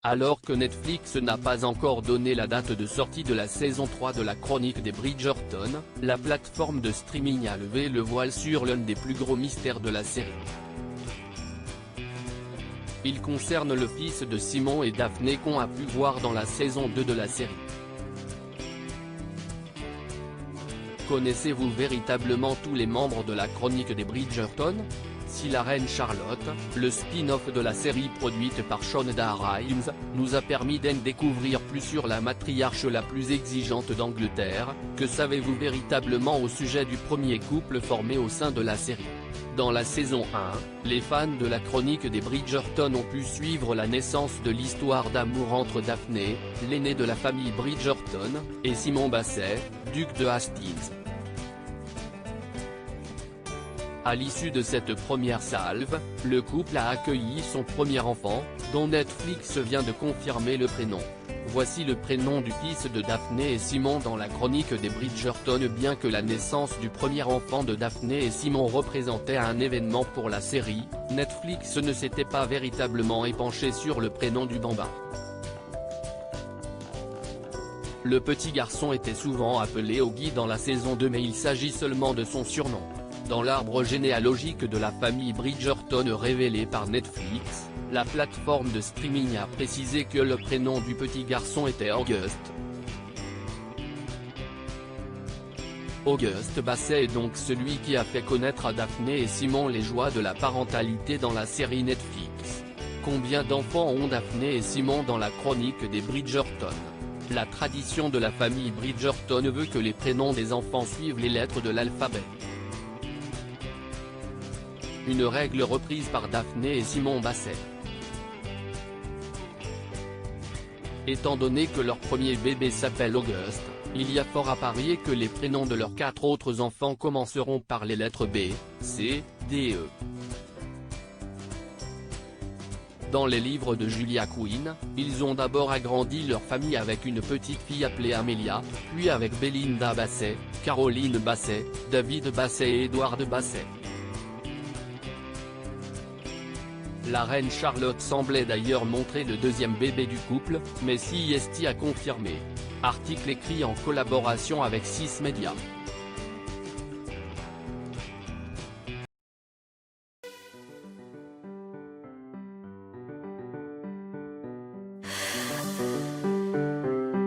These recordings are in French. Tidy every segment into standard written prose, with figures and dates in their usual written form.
Alors que Netflix n'a pas encore donné la date de sortie de la saison 3 de la chronique des Bridgerton, la plateforme de streaming a levé le voile sur l'un des plus gros mystères de la série. Il concerne le fils de Simon et Daphné qu'on a pu voir dans la saison 2 de la série. Connaissez-vous véritablement tous les membres de la chronique des Bridgerton? Si la reine Charlotte, le spin-off de la série produite par Shonda Rhimes, nous a permis d'en découvrir plus sur la matriarche la plus exigeante d'Angleterre, que savez-vous véritablement au sujet du premier couple formé au sein de la série? Dans la saison 1, les fans de la chronique des Bridgerton ont pu suivre la naissance de l'histoire d'amour entre Daphné, l'aîné de la famille Bridgerton, et Simon Basset, duc de Hastings. À l'issue de cette première salve, le couple a accueilli son premier enfant, dont Netflix vient de confirmer le prénom. Voici le prénom du fils de Daphné et Simon dans la chronique des Bridgerton. Bien que la naissance du premier enfant de Daphné et Simon représentait un événement pour la série, Netflix ne s'était pas véritablement épanché sur le prénom du bambin. Le petit garçon était souvent appelé Augie dans la saison 2 mais il s'agit seulement de son surnom. Dans l'arbre généalogique de la famille Bridgerton révélé par Netflix, la plateforme de streaming a précisé que le prénom du petit garçon était August. August Basset est donc celui qui a fait connaître à Daphné et Simon les joies de la parentalité dans la série Netflix. Combien d'enfants ont Daphné et Simon dans la chronique des Bridgerton? La tradition de la famille Bridgerton veut que les prénoms des enfants suivent les lettres de l'alphabet. Une règle reprise par Daphné et Simon Basset. Étant donné que leur premier bébé s'appelle August, il y a fort à parier que les prénoms de leurs 4 autres enfants commenceront par les lettres B, C, D et E. Dans les livres de Julia Quinn, ils ont d'abord agrandi leur famille avec une petite fille appelée Amelia, puis avec Belinda Basset, Caroline Basset, David Basset et Edward Basset. La reine Charlotte semblait d'ailleurs montrer le deuxième bébé du couple, mais CST a confirmé. Article écrit en collaboration avec 6 Media.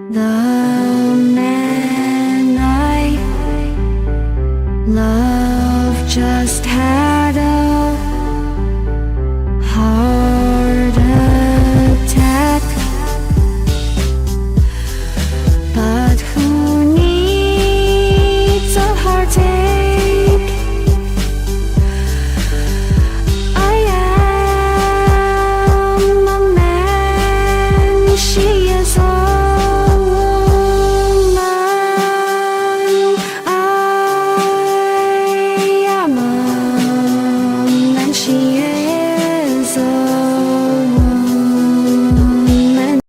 The man I love just had a heart